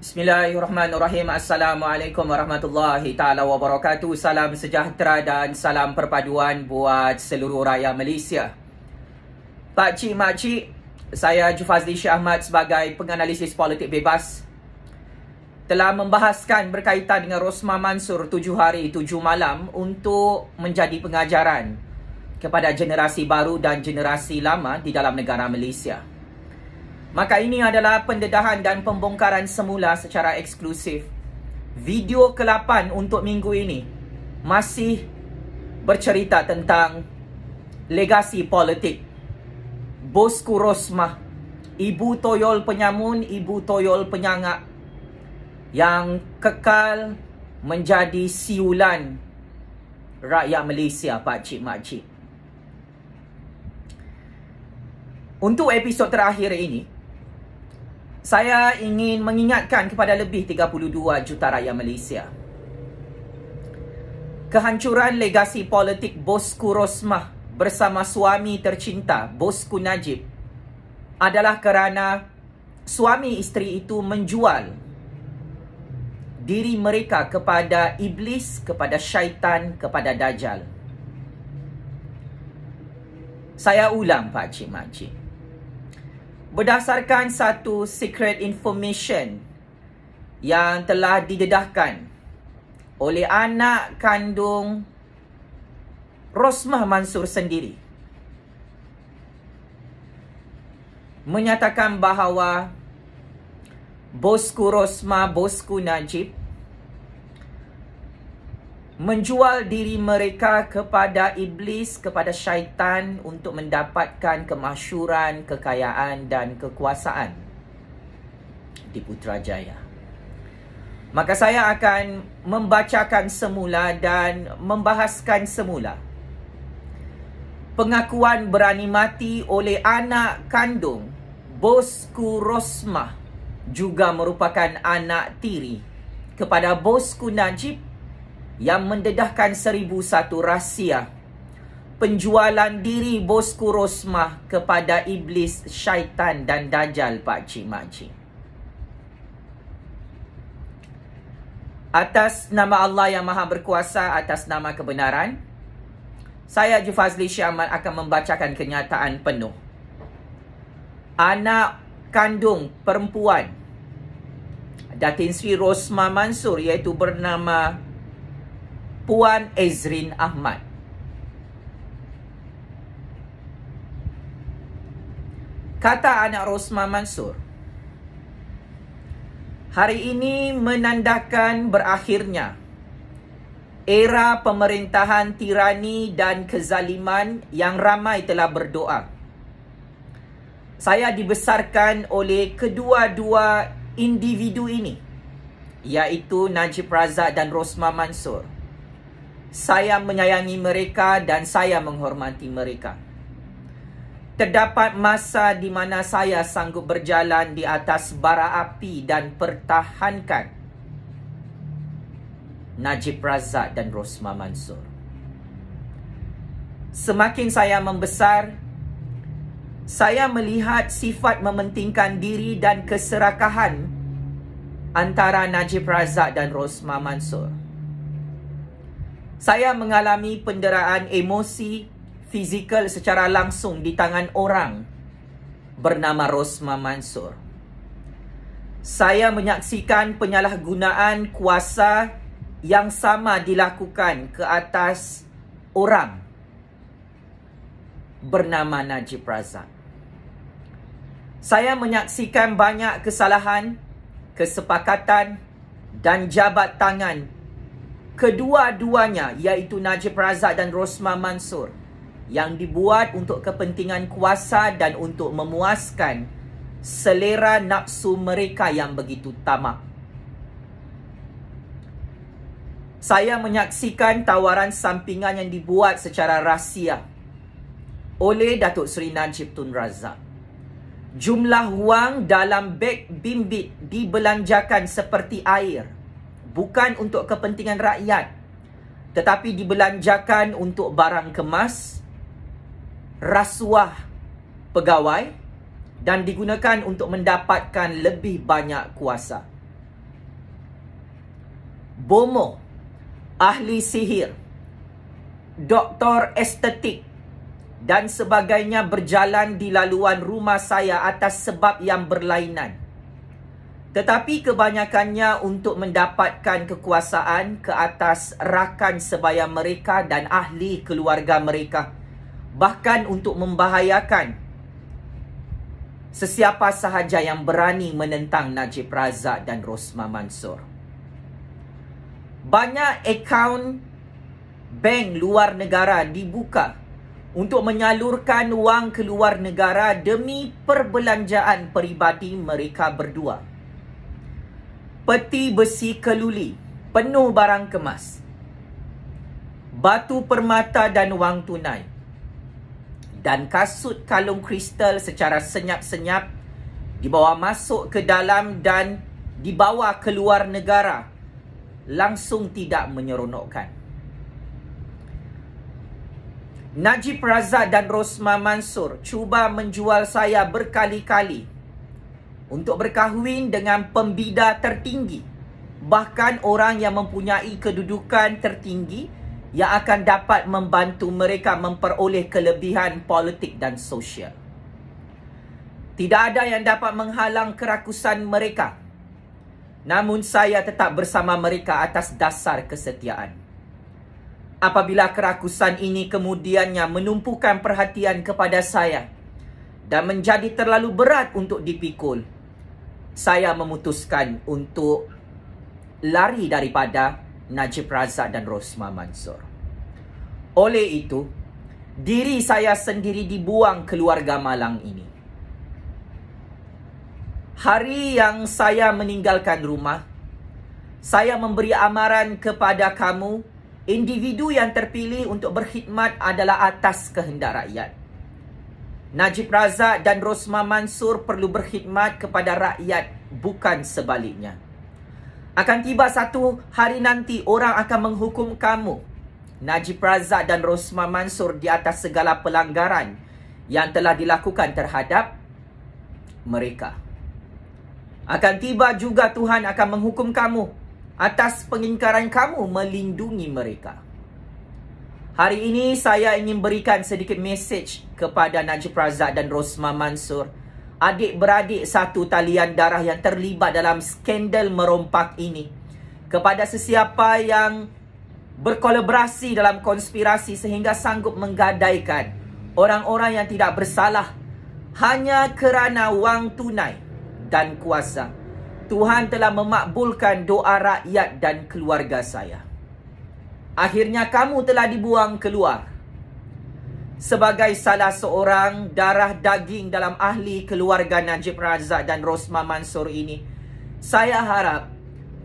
Bismillahirrahmanirrahim. Assalamualaikum warahmatullahi ta'ala wabarakatuh. Salam sejahtera dan salam perpaduan buat seluruh rakyat Malaysia. Pakcik, makcik, saya Jufazli Syekh Ahmad sebagai penganalisis politik bebas telah membahaskan berkaitan dengan Rosmah Mansor 7 hari 7 malam untuk menjadi pengajaran kepada generasi baru dan generasi lama di dalam negara Malaysia. Maka ini adalah pendedahan dan pembongkaran semula secara eksklusif. Video ke-8 untuk minggu ini masih bercerita tentang legasi politik Bosku Rosmah, ibu toyol penyamun, ibu toyol penyangak yang kekal menjadi siulan rakyat Malaysia, pakcik makcik. Untuk episod terakhir ini, saya ingin mengingatkan kepada lebih 32 juta rakyat Malaysia. Kehancuran legasi politik Bosku Rosmah bersama suami tercinta Bosku Najib adalah kerana suami isteri itu menjual diri mereka kepada iblis, kepada syaitan, kepada dajjal. Saya ulang, pakcik makcik. Berdasarkan satu secret information yang telah didedahkan oleh anak kandung Rosmah Mansor sendiri, menyatakan bahawa Bosku Rosmah, Bosku Najib menjual diri mereka kepada iblis, kepada syaitan untuk mendapatkan kemasyhuran, kekayaan dan kekuasaan di Putrajaya. Maka saya akan membacakan semula dan membahaskan semula pengakuan berani mati oleh anak kandung Bosku Rosmah, juga merupakan anak tiri kepada Bosku Najib, yang mendedahkan 1001 rahsia penjualan diri Bosku Rosmah kepada iblis, syaitan dan dajjal, pakcik makcik. Atas nama Allah yang Maha Berkuasa, atas nama kebenaran, saya Jufazli Syekh Ahmad akan membacakan kenyataan penuh. Anak kandung perempuan Datin Sri Rosmah Mansor, iaitu bernama Puan Ezrin Ahmad, kata anak Rosmah Mansor, hari ini menandakan berakhirnya era pemerintahan tirani dan kezaliman yang ramai telah berdoa. Saya dibesarkan oleh kedua-dua individu ini, iaitu Najib Razak dan Rosmah Mansor. Saya menyayangi mereka dan saya menghormati mereka. Terdapat masa di mana saya sanggup berjalan di atas bara api dan pertahankan Najib Razak dan Rosmah Mansor. Semakin saya membesar, saya melihat sifat mementingkan diri dan keserakahan antara Najib Razak dan Rosmah Mansor. Saya mengalami penderaan emosi, fizikal secara langsung di tangan orang bernama Rosmah Mansor. Saya menyaksikan penyalahgunaan kuasa yang sama dilakukan ke atas orang bernama Najib Razak. Saya menyaksikan banyak kesalahan, kesepakatan dan jabat tangan kedua-duanya, iaitu Najib Razak dan Rosmah Mansor, yang dibuat untuk kepentingan kuasa dan untuk memuaskan selera nafsu mereka yang begitu tamak. Saya menyaksikan tawaran sampingan yang dibuat secara rahsia oleh Datuk Seri Najib Tun Razak. Jumlah wang dalam beg bimbit dibelanjakan seperti air, bukan untuk kepentingan rakyat, tetapi dibelanjakan untuk barang kemas, rasuah pegawai dan digunakan untuk mendapatkan lebih banyak kuasa. bomoh, ahli sihir, doktor estetik dan sebagainya berjalan di laluan rumah saya atas sebab yang berlainan. Tetapi kebanyakannya untuk mendapatkan kekuasaan ke atas rakan sebaya mereka dan ahli keluarga mereka. Bahkan untuk membahayakan sesiapa sahaja yang berani menentang Najib Razak dan Rosmah Mansor. Banyak akaun bank luar negara dibuka untuk menyalurkan wang ke luar negara demi perbelanjaan peribadi mereka berdua. Peti besi keluli penuh barang kemas, batu permata dan wang tunai, dan kasut kalung kristal secara senyap-senyap dibawa masuk ke dalam dan dibawa ke luar negara, langsung tidak menyeronokkan. Najib Razak dan Rosmah Mansor cuba menjual saya berkali-kali untuk berkahwin dengan pembida tertinggi, bahkan orang yang mempunyai kedudukan tertinggi yang akan dapat membantu mereka memperoleh kelebihan politik dan sosial. Tidak ada yang dapat menghalang kerakusan mereka. Namun saya tetap bersama mereka atas dasar kesetiaan. Apabila kerakusan ini kemudiannya menumpukan perhatian kepada saya dan menjadi terlalu berat untuk dipikul, saya memutuskan untuk lari daripada Najib Razak dan Rosmah Mansor. Oleh itu, diri saya sendiri dibuang keluarga malang ini. Hari yang saya meninggalkan rumah, saya memberi amaran kepada kamu, individu yang terpilih untuk berkhidmat adalah atas kehendak rakyat. Najib Razak dan Rosmah Mansor perlu berkhidmat kepada rakyat, bukan sebaliknya. Akan tiba satu hari nanti orang akan menghukum kamu, Najib Razak dan Rosmah Mansor, di atas segala pelanggaran yang telah dilakukan terhadap mereka. Akan tiba juga Tuhan akan menghukum kamu atas pengingkaran kamu melindungi mereka. Hari ini saya ingin berikan sedikit mesej kepada Najib Razak dan Rosmah Mansor, adik-beradik satu talian darah yang terlibat dalam skandal merompak ini. Kepada sesiapa yang berkolaborasi dalam konspirasi sehingga sanggup menggadaikan orang-orang yang tidak bersalah hanya kerana wang tunai dan kuasa, Tuhan telah memakbulkan doa rakyat dan keluarga saya. Akhirnya kamu telah dibuang keluar. Sebagai salah seorang darah daging dalam ahli keluarga Najib Razak dan Rosmah Mansor ini, saya harap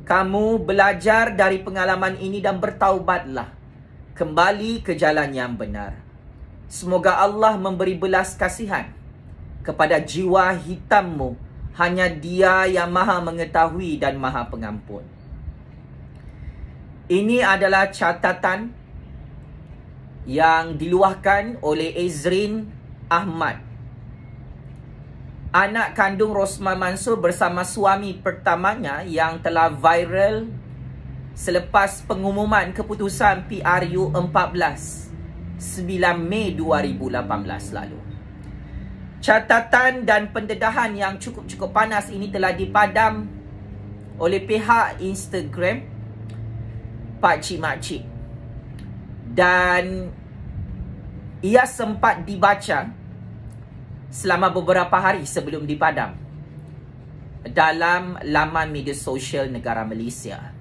kamu belajar dari pengalaman ini dan bertaubatlah, kembali ke jalan yang benar. Semoga Allah memberi belas kasihan kepada jiwa hitammu. Hanya Dia yang Maha Mengetahui dan Maha Pengampun. Ini adalah catatan yang diluahkan oleh Ezrin Ahmad, anak kandung Rosmah Mansor bersama suami pertamanya yang telah viral selepas pengumuman keputusan PRU 14 9 Mei 2018 lalu. Catatan dan pendedahan yang cukup panas ini telah dipadam oleh pihak Instagram Pakcik Makcik, dan ia sempat dibaca selama beberapa hari sebelum dipadam dalam laman media sosial negara Malaysia.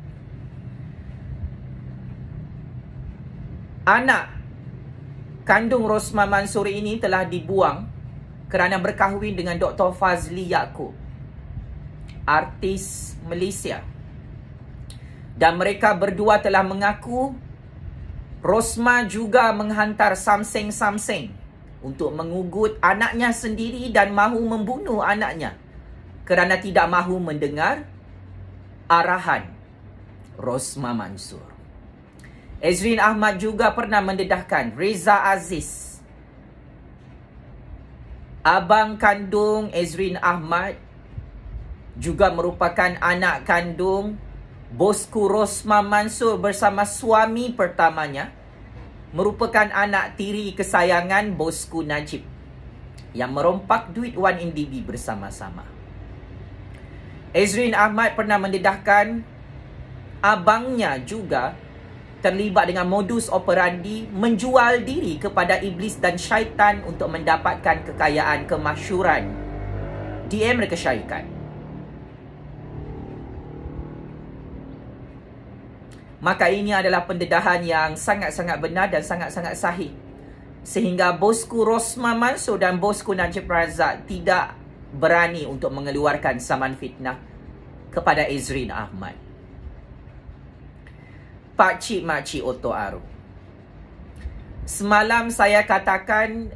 Anak kandung Rosmah Mansor ini telah dibuang kerana berkahwin dengan Dr. Fazli Yaakob, artis Malaysia. Dan mereka berdua telah mengaku Rosmah juga menghantar samseng-samseng untuk mengugut anaknya sendiri dan mahu membunuh anaknya kerana tidak mahu mendengar arahan Rosmah Mansor. Ezrin Ahmad juga pernah mendedahkan Reza Aziz, abang kandung Ezrin Ahmad, juga merupakan anak kandung Bosku Rosmah Mansor bersama suami pertamanya merupakan anak tiri kesayangan Bosku Najib yang merompak duit 1MDB bersama-sama. Ezrin Ahmad pernah mendedahkan abangnya juga terlibat dengan modus operandi menjual diri kepada iblis dan syaitan untuk mendapatkan kekayaan kemasyhuran di Amerika Syarikat. Maka ini adalah pendedahan yang sangat-sangat benar dan sangat-sangat sahih. Sehingga Bosku Rosmah Mansor dan Bosku Najib Razak tidak berani untuk mengeluarkan saman fitnah kepada Ezrin Ahmad. Pakcik Makcik Oto Aru, semalam saya katakan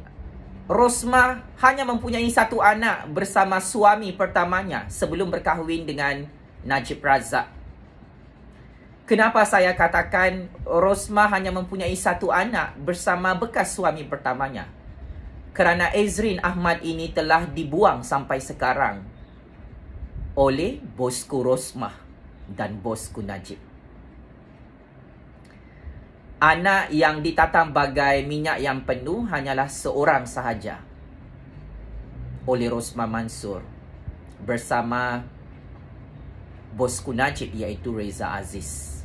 Rosmah hanya mempunyai satu anak bersama suami pertamanya sebelum berkahwin dengan Najib Razak. Kenapa saya katakan Rosmah hanya mempunyai satu anak bersama bekas suami pertamanya? Kerana Ezrin Ahmad ini telah dibuang sampai sekarang oleh Bosku Rosmah dan Bosku Najib. Anak yang ditatam bagai minyak yang penuh hanyalah seorang sahaja, oleh Rosmah Mansor bersama Bosku Najib, iaitu Reza Aziz.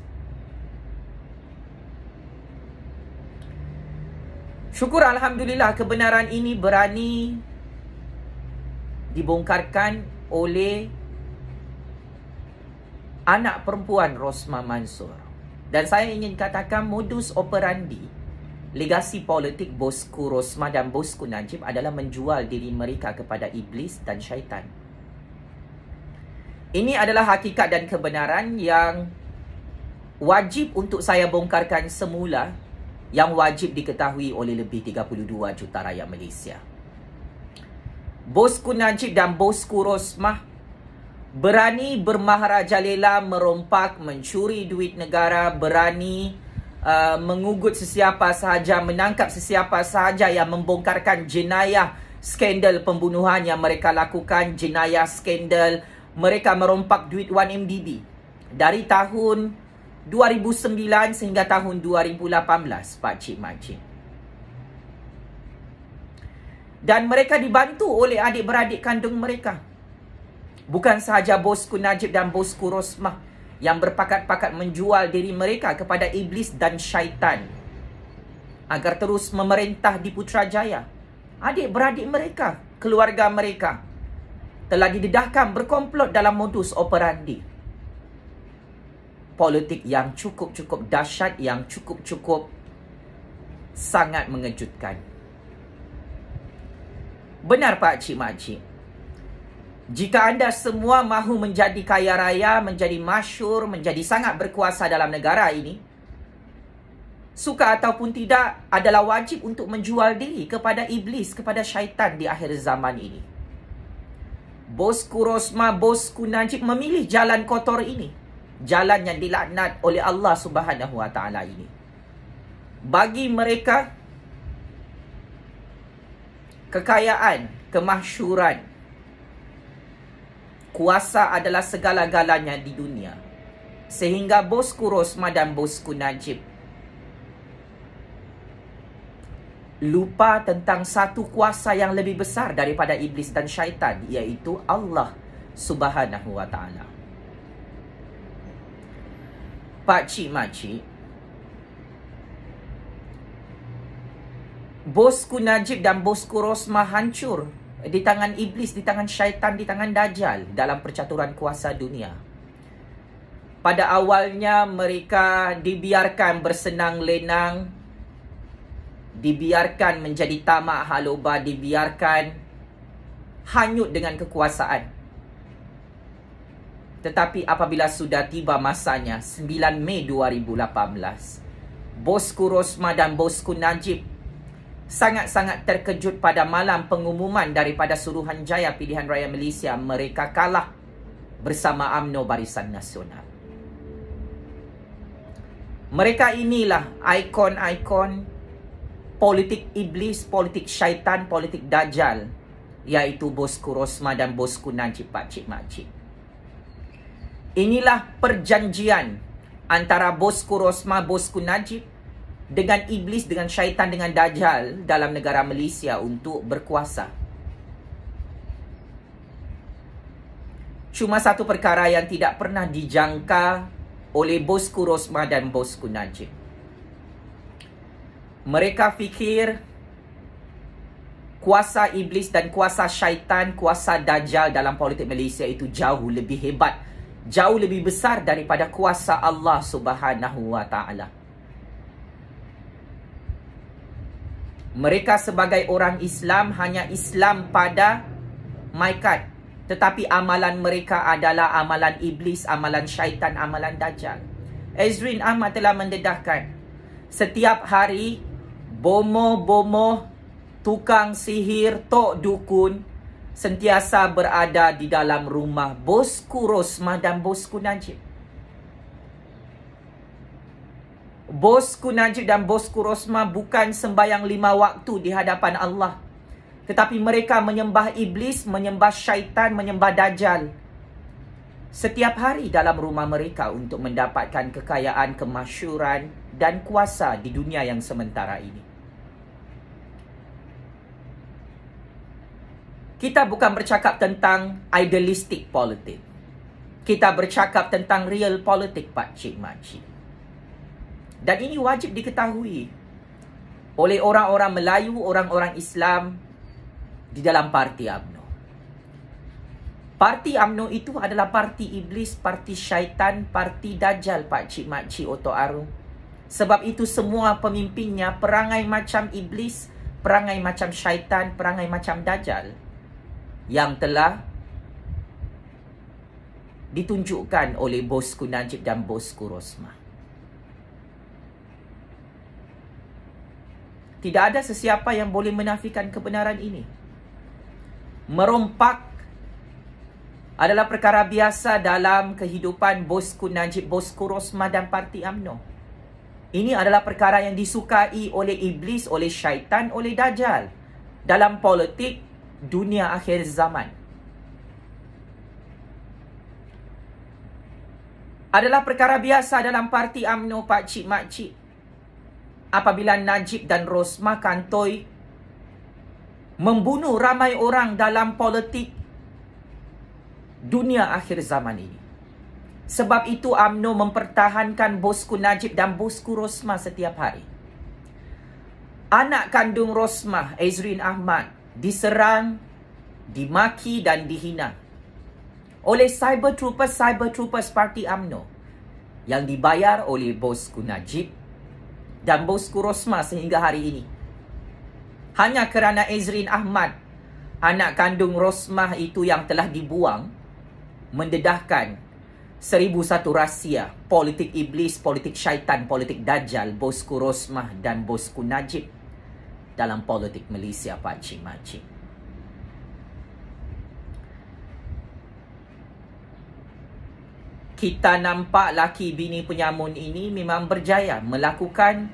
Syukur Alhamdulillah kebenaran ini berani dibongkarkan oleh anak perempuan Rosmah Mansor. Dan saya ingin katakan modus operandi legasi politik Bosku Rosmah dan Bosku Najib adalah menjual diri mereka kepada iblis dan syaitan. Ini adalah hakikat dan kebenaran yang wajib untuk saya bongkarkan semula, yang wajib diketahui oleh lebih 32 juta rakyat Malaysia. Bosku Najib dan Bosku Rosmah berani bermaharajalela merompak, mencuri duit negara, berani mengugut sesiapa sahaja, menangkap sesiapa sahaja yang membongkarkan jenayah skandal pembunuhan yang mereka lakukan, jenayah skandal mereka merompak duit 1MDB dari tahun 2009 sehingga tahun 2018, Pakcik Makcik. Dan mereka dibantu oleh adik-beradik kandung mereka. Bukan sahaja Bosku Najib dan Bosku Rosmah yang berpakat-pakat menjual diri mereka kepada iblis dan syaitan agar terus memerintah di Putrajaya. Adik-beradik mereka, keluarga mereka telah didedahkan berkomplot dalam modus operandi politik yang cukup-cukup dahsyat, yang cukup-cukup sangat mengejutkan. Benar Pakcik Makcik, jika anda semua mahu menjadi kaya raya, menjadi masyhur, menjadi sangat berkuasa dalam negara ini, suka ataupun tidak, adalah wajib untuk menjual diri kepada iblis, kepada syaitan di akhir zaman ini. Bosku Rosmah, Bosku Najib memilih jalan kotor ini, jalan yang dilaknat oleh Allah Subhanahu Wa Taala ini. Bagi mereka, kekayaan, kemasyhuran, kuasa adalah segala-galanya di dunia. Sehingga Bosku Rosmah dan Bosku Najib lupa tentang satu kuasa yang lebih besar daripada iblis dan syaitan, iaitu Allah Subhanahu Wa Taala. Pakcik Makcik, Bosku Najib dan Bosku Rosmah hancur di tangan iblis, di tangan syaitan, di tangan Dajjal dalam percaturan kuasa dunia. Pada awalnya mereka dibiarkan bersenang lenang, dibiarkan menjadi tamak haloba, dibiarkan hanyut dengan kekuasaan. Tetapi apabila sudah tiba masanya, 9 Mei 2018, Bosku Rosmah dan Bosku Najib sangat-sangat terkejut pada malam pengumuman daripada Suruhanjaya Pilihan Raya Malaysia. Mereka kalah bersama UMNO Barisan Nasional. Mereka inilah ikon-ikon politik iblis, politik syaitan, politik Dajjal, iaitu Bosku Rosmah dan Bosku Najib, Pakcik Makcik. Inilah perjanjian antara bosku Rosmah, bosku Najib dengan iblis, dengan syaitan, dengan Dajjal dalam negara Malaysia untuk berkuasa. Cuma satu perkara yang tidak pernah dijangka oleh bosku Rosmah dan bosku Najib. Mereka fikir kuasa iblis dan kuasa syaitan, kuasa Dajjal dalam politik Malaysia itu jauh lebih hebat, jauh lebih besar daripada kuasa Allah Subhanahu wa Ta'ala. Mereka sebagai orang Islam hanya Islam pada maikat, tetapi amalan mereka adalah amalan iblis, amalan syaitan, amalan Dajjal. Ezrin Ahmad telah mendedahkan, setiap hari bomoh-bomoh, tukang sihir, tok dukun sentiasa berada di dalam rumah bosku Rosmah dan bosku Najib. Bosku Najib dan bosku Rosmah bukan sembahyang 5 waktu di hadapan Allah, tetapi mereka menyembah iblis, menyembah syaitan, menyembah Dajjal setiap hari dalam rumah mereka untuk mendapatkan kekayaan, kemasyhuran dan kuasa di dunia yang sementara ini. Kita bukan bercakap tentang idealistik politik. Kita bercakap tentang real politik, pakcik makcik. Dan ini wajib diketahui oleh orang-orang Melayu, orang-orang Islam di dalam parti UMNO. Parti UMNO itu adalah parti iblis, parti syaitan, parti Dajjal, pakcik makcik Oto Arum. Sebab itu semua pemimpinnya perangai macam iblis, perangai macam syaitan, perangai macam Dajjal yang telah ditunjukkan oleh bosku Najib dan bosku Rosmah. Tidak ada sesiapa yang boleh menafikan kebenaran ini. Merompak adalah perkara biasa dalam kehidupan bosku Najib, bosku Rosmah dan parti UMNO. Ini adalah perkara yang disukai oleh iblis, oleh syaitan, oleh Dajjal dalam politik dunia akhir zaman. Adalah perkara biasa dalam parti UMNO, pakcik makcik, apabila Najib dan Rosmah kantoi membunuh ramai orang dalam politik dunia akhir zaman ini. Sebab itu UMNO mempertahankan bosku Najib dan bosku Rosmah setiap hari. Anak kandung Rosmah, Ezrin Ahmad, diserang, dimaki dan dihina oleh cyber troopers parti UMNO yang dibayar oleh bosku Najib dan bosku Rosmah sehingga hari ini. Hanya kerana Ezrin Ahmad, anak kandung Rosmah itu yang telah dibuang, mendedahkan 1001 rahsia politik iblis, politik syaitan, politik Dajjal, bosku Rosmah dan bosku Najib dalam politik Malaysia, pakcik makcik. Kita nampak laki bini penyamun ini memang berjaya melakukan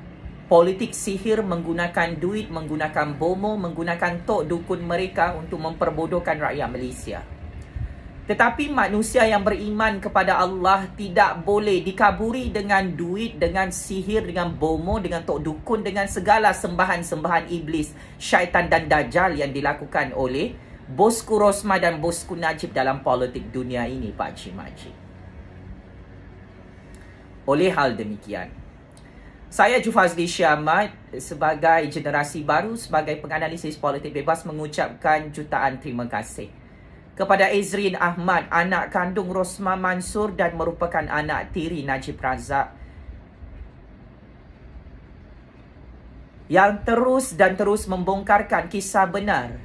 politik sihir, menggunakan duit, menggunakan bomo, menggunakan tok dukun mereka untuk memperbodohkan rakyat Malaysia. Tetapi manusia yang beriman kepada Allah tidak boleh dikaburi dengan duit, dengan sihir, dengan bomo, dengan tok dukun, dengan segala sembahan-sembahan iblis, syaitan dan Dajjal yang dilakukan oleh bosku Rosmah dan bosku Najib dalam politik dunia ini, pakcik makcik. Oleh hal demikian, saya Jufazli Syahmat sebagai generasi baru, sebagai penganalisis politik bebas mengucapkan jutaan terima kasih kepada Ezrin Ahmad, anak kandung Rosmah Mansor dan merupakan anak tiri Najib Razak, yang terus dan terus membongkarkan kisah benar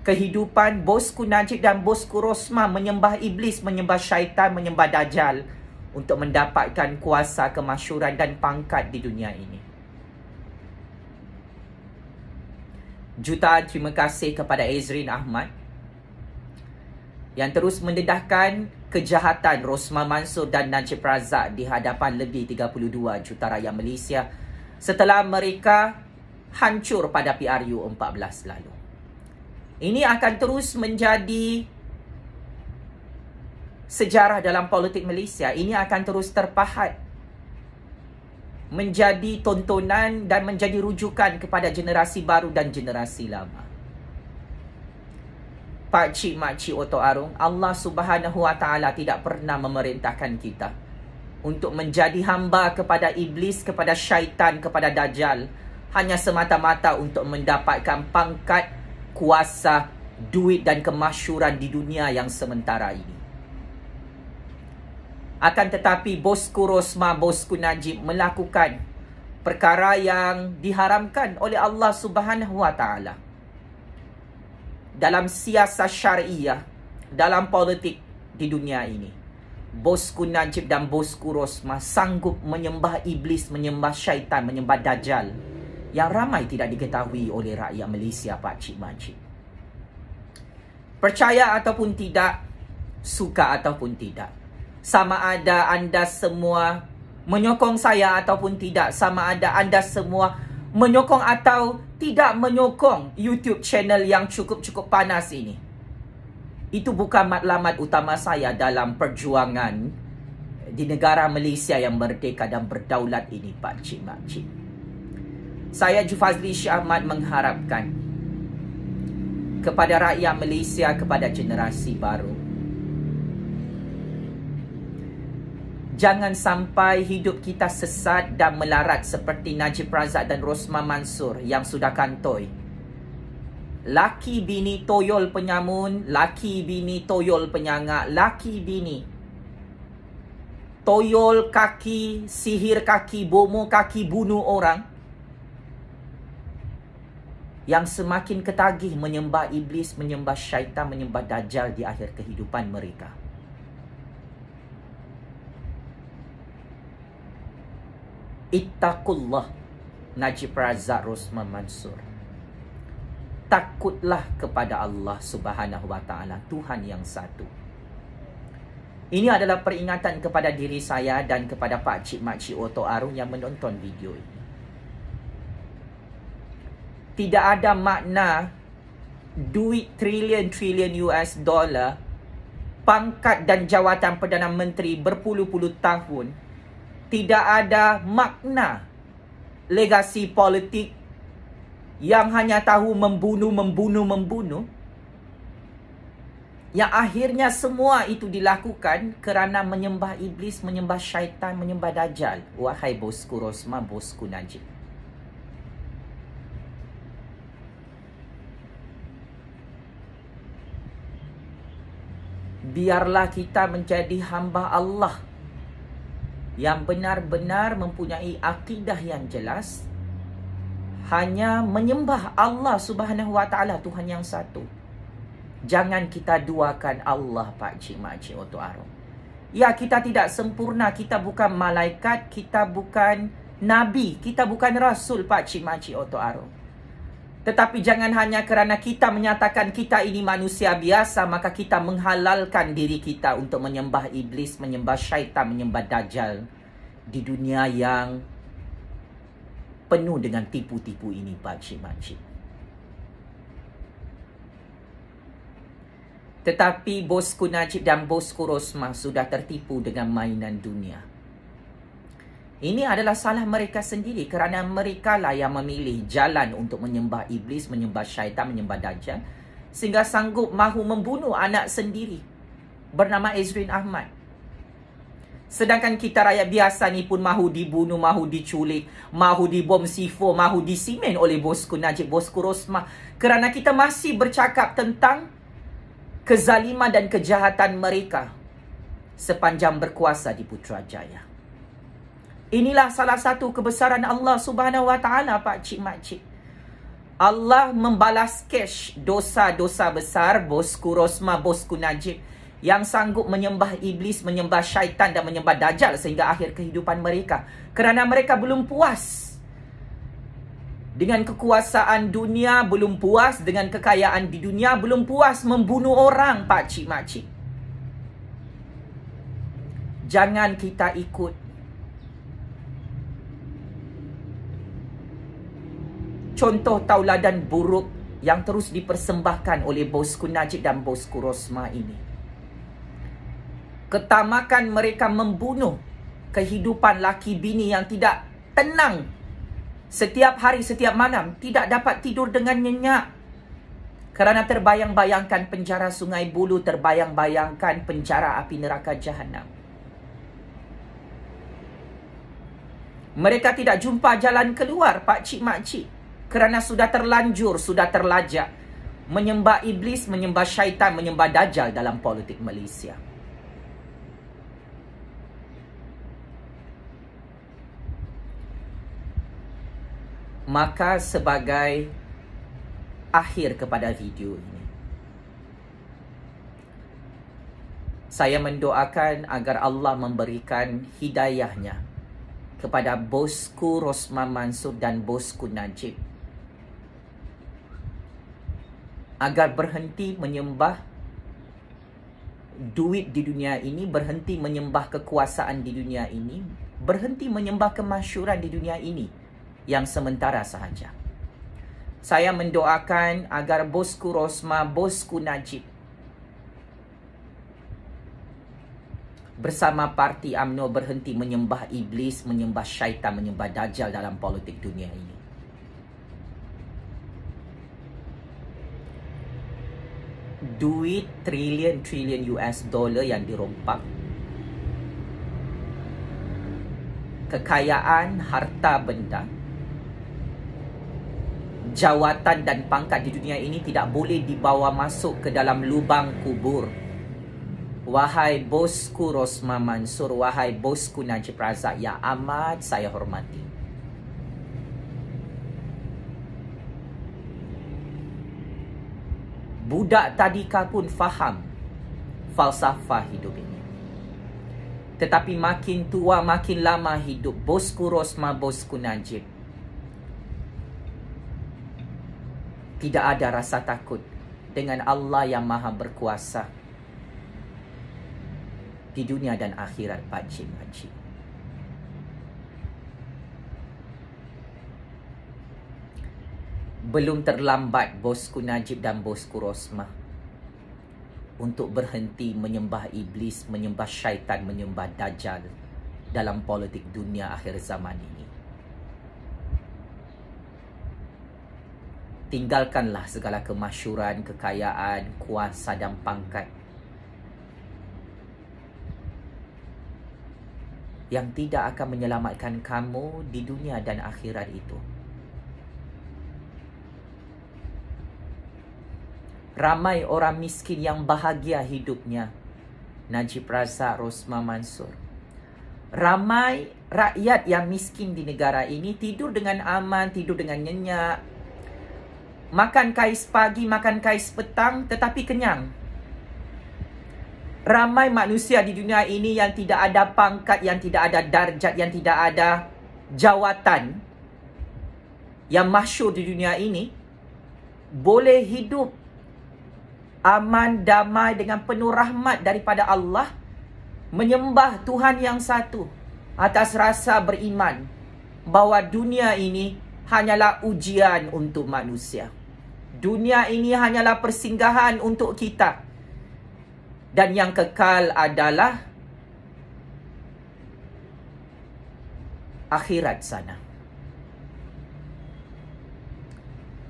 kehidupan bosku Najib dan bosku Rosmah menyembah iblis, menyembah syaitan, menyembah Dajjal untuk mendapatkan kuasa, kemasyhuran dan pangkat di dunia ini. Jutaan terima kasih kepada Ezrin Ahmad yang terus mendedahkan kejahatan Rosmah Mansor dan Najib Razak di hadapan lebih 32 juta rakyat Malaysia setelah mereka hancur pada PRU 14 lalu. Ini akan terus menjadi sejarah dalam politik Malaysia. Ini akan terus terpahat, menjadi tontonan dan menjadi rujukan kepada generasi baru dan generasi lama. Pak Cik Mak Cik Oto Arung, Allah Subhanahu Wa Taala tidak pernah memerintahkan kita untuk menjadi hamba kepada iblis, kepada syaitan, kepada dajjal, hanya semata-mata untuk mendapatkan pangkat, kuasa, duit dan kemasyhuran di dunia yang sementara ini. Akan tetapi bosku Rosmah, bosku Najib melakukan perkara yang diharamkan oleh Allah Subhanahu Wa Taala. Dalam siasat syariah, dalam politik di dunia ini, bosku Najib dan bosku Rosmah sanggup menyembah iblis, menyembah syaitan, menyembah dajjal yang ramai tidak diketahui oleh rakyat Malaysia, Pak Cik Mak Cik. Percaya ataupun tidak, suka ataupun tidak, sama ada anda semua menyokong saya ataupun tidak, sama ada anda semua menyokong atau tidak menyokong YouTube channel yang cukup-cukup panas ini, itu bukan matlamat utama saya dalam perjuangan di negara Malaysia yang merdeka dan berdaulat ini, Pak Cik Mak Cik. Saya Jufazli Syah Ahmad mengharapkan kepada rakyat Malaysia, kepada generasi baru, jangan sampai hidup kita sesat dan melarat seperti Najib Razak dan Rosmah Mansur yang sudah kantoi. Laki bini toyol penyamun, laki bini toyol penyangak, laki bini toyol kaki, sihir kaki, bomo kaki, bunuh orang, yang semakin ketagih menyembah iblis, menyembah syaitan, menyembah dajjal di akhir kehidupan mereka. Ittaqullah, Najib Razak, Rosmah Mansur. Takutlah kepada Allah Subhanahu Wa Taala, Tuhan yang satu. Ini adalah peringatan kepada diri saya dan kepada Pak Cik Mak Cik Oto Arung yang menonton video ini. Tidak ada makna duit trilion-trilion US dollar, pangkat dan jawatan Perdana Menteri berpuluh-puluh tahun. Tidak ada makna legasi politik yang hanya tahu membunuh, yang akhirnya semua itu dilakukan kerana menyembah iblis, menyembah syaitan, menyembah dajjal. Wahai bosku Rosmah, bosku Najib, biarlah kita menjadi hamba Allah yang benar-benar mempunyai akidah yang jelas, hanya menyembah Allah Subhanahu Wa Taala, Tuhan yang satu. Jangan kita duakan Allah, Pak Cik Mak Cik Oto Arung. Ya, kita tidak sempurna, kita bukan malaikat, kita bukan nabi, kita bukan rasul, Pak Cik Mak Cik Oto Arung. Tetapi jangan hanya kerana kita menyatakan kita ini manusia biasa, maka kita menghalalkan diri kita untuk menyembah iblis, menyembah syaitan, menyembah dajjal di dunia yang penuh dengan tipu-tipu ini, Pak Cik Mak Cik. Tetapi bosku Najib dan bosku Rosmah sudah tertipu dengan mainan dunia. Ini adalah salah mereka sendiri kerana mereka lah yang memilih jalan untuk menyembah iblis, menyembah syaitan, menyembah dajjal, sehingga sanggup mahu membunuh anak sendiri bernama Ezrin Ahmad. Sedangkan kita rakyat biasa ni pun mahu dibunuh, mahu diculik, mahu dibom C4, mahu disimen oleh bosku Najib, bosku Rosmah, kerana kita masih bercakap tentang kezaliman dan kejahatan mereka sepanjang berkuasa di Putrajaya. Inilah salah satu kebesaran Allah Subhanahu Wa Taala, Pak Cik Mak Cik. Allah membalas cash dosa-dosa besar bosku Rosmah, bosku Najib yang sanggup menyembah iblis, menyembah syaitan dan menyembah dajjal sehingga akhir kehidupan mereka. Kerana mereka belum puas dengan kekuasaan dunia, belum puas dengan kekayaan di dunia, belum puas membunuh orang, Pak Cik Mak Cik. Jangan kita ikut contoh tauladan buruk yang terus dipersembahkan oleh bosku Najib dan bosku Rosmah ini. Ketamakan mereka membunuh kehidupan laki bini yang tidak tenang. Setiap hari, setiap malam tidak dapat tidur dengan nyenyak. Kerana terbayang-bayangkan penjara Sungai Buloh, terbayang-bayangkan penjara api neraka Jahanam. Mereka tidak jumpa jalan keluar, pakcik makcik, kerana sudah terlanjur, sudah terlajak menyembah iblis, menyembah syaitan, menyembah dajjal dalam politik Malaysia. Maka sebagai akhir kepada video ini, saya mendoakan agar Allah memberikan hidayahnya kepada bosku Rosmah Mansor dan bosku Najib, agar berhenti menyembah duit di dunia ini, berhenti menyembah kekuasaan di dunia ini, berhenti menyembah kemasyhuran di dunia ini yang sementara sahaja. Saya mendoakan agar bosku Rosmah, bosku Najib bersama parti UMNO berhenti menyembah iblis, menyembah syaitan, menyembah dajjal dalam politik dunia ini. Duit trilion US dollar yang dirompak, kekayaan, harta benda, jawatan dan pangkat di dunia ini tidak boleh dibawa masuk ke dalam lubang kubur. Wahai bosku Rosmah Mansor, wahai bosku Najib Razak yang amat saya hormati, budak tadika pun faham falsafah hidup ini. Tetapi makin tua, makin lama hidup bosku Rosmah, bosku Najib, tidak ada rasa takut dengan Allah yang maha berkuasa di dunia dan akhirat, pakcik makcik. Belum terlambat bosku Najib dan bosku Rosmah untuk berhenti menyembah iblis, menyembah syaitan, menyembah dajjal dalam politik dunia akhir zaman ini. Tinggalkanlah segala kemasyhuran, kekayaan, kuasa dan pangkat yang tidak akan menyelamatkan kamu di dunia dan akhirat itu. Ramai orang miskin yang bahagia hidupnya, Najib Razak, Rosmah Mansor. Ramai rakyat yang miskin di negara ini tidur dengan aman, tidur dengan nyenyak, makan kais pagi, makan kais petang, tetapi kenyang. Ramai manusia di dunia ini yang tidak ada pangkat, yang tidak ada darjat, yang tidak ada jawatan yang masyhur di dunia ini, boleh hidup aman, damai dengan penuh rahmat daripada Allah, menyembah Tuhan yang satu atas rasa beriman bahawa dunia ini hanyalah ujian untuk manusia. Dunia ini hanyalah persinggahan untuk kita. Dan yang kekal adalah akhirat sana.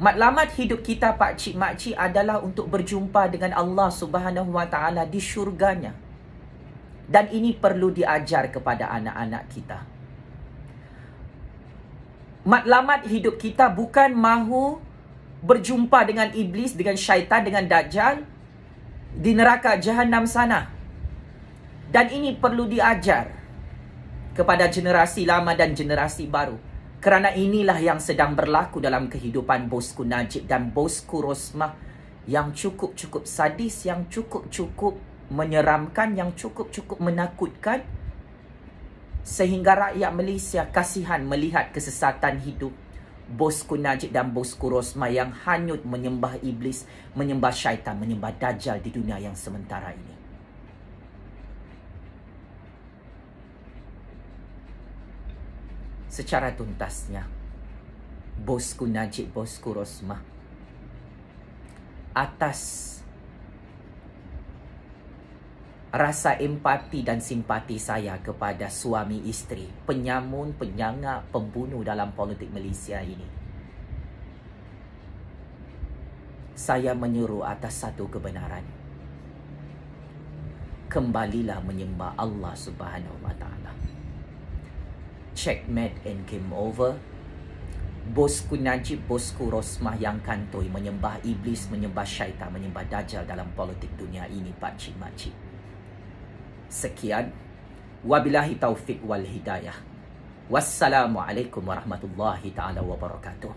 Matlamat hidup kita, pakcik makcik, adalah untuk berjumpa dengan Allah Subhanahu Wa Taala di syurganya. Dan ini perlu diajar kepada anak-anak kita. Matlamat hidup kita bukan mahu berjumpa dengan iblis, dengan syaitan, dengan dajjal di neraka Jahanam sana. Dan ini perlu diajar kepada generasi lama dan generasi baru. Kerana inilah yang sedang berlaku dalam kehidupan bosku Najib dan bosku Rosmah, yang cukup-cukup sadis, yang cukup-cukup menyeramkan, yang cukup-cukup menakutkan, sehingga rakyat Malaysia kasihan melihat kesesatan hidup bosku Najib dan bosku Rosmah yang hanyut menyembah iblis, menyembah syaitan, menyembah dajjal di dunia yang sementara ini. Secara tuntasnya, bosku Najib, bosku Rosmah, rasa empati dan simpati saya kepada suami isteri, penyamun, penyangak, pembunuh dalam politik Malaysia ini. Saya menyeru atas satu kebenaran. Kembalilah menyembah Allah Subhanahu Wa Taala. Checkmate and game over. Bosku Najib, bosku Rosmah yang kantoi menyembah iblis, menyembah syaitan, menyembah dajjal dalam politik dunia ini, pakcik makcik. Sekian. Wabillahi taufiq wal hidayah. Wassalamualaikum warahmatullahi taala wabarakatuh.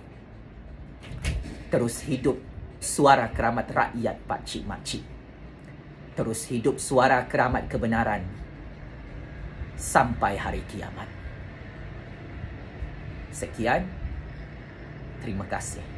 Terus hidup suara keramat rakyat, pakcik makcik. Terus hidup suara keramat kebenaran sampai hari kiamat. Sekian. Terima kasih.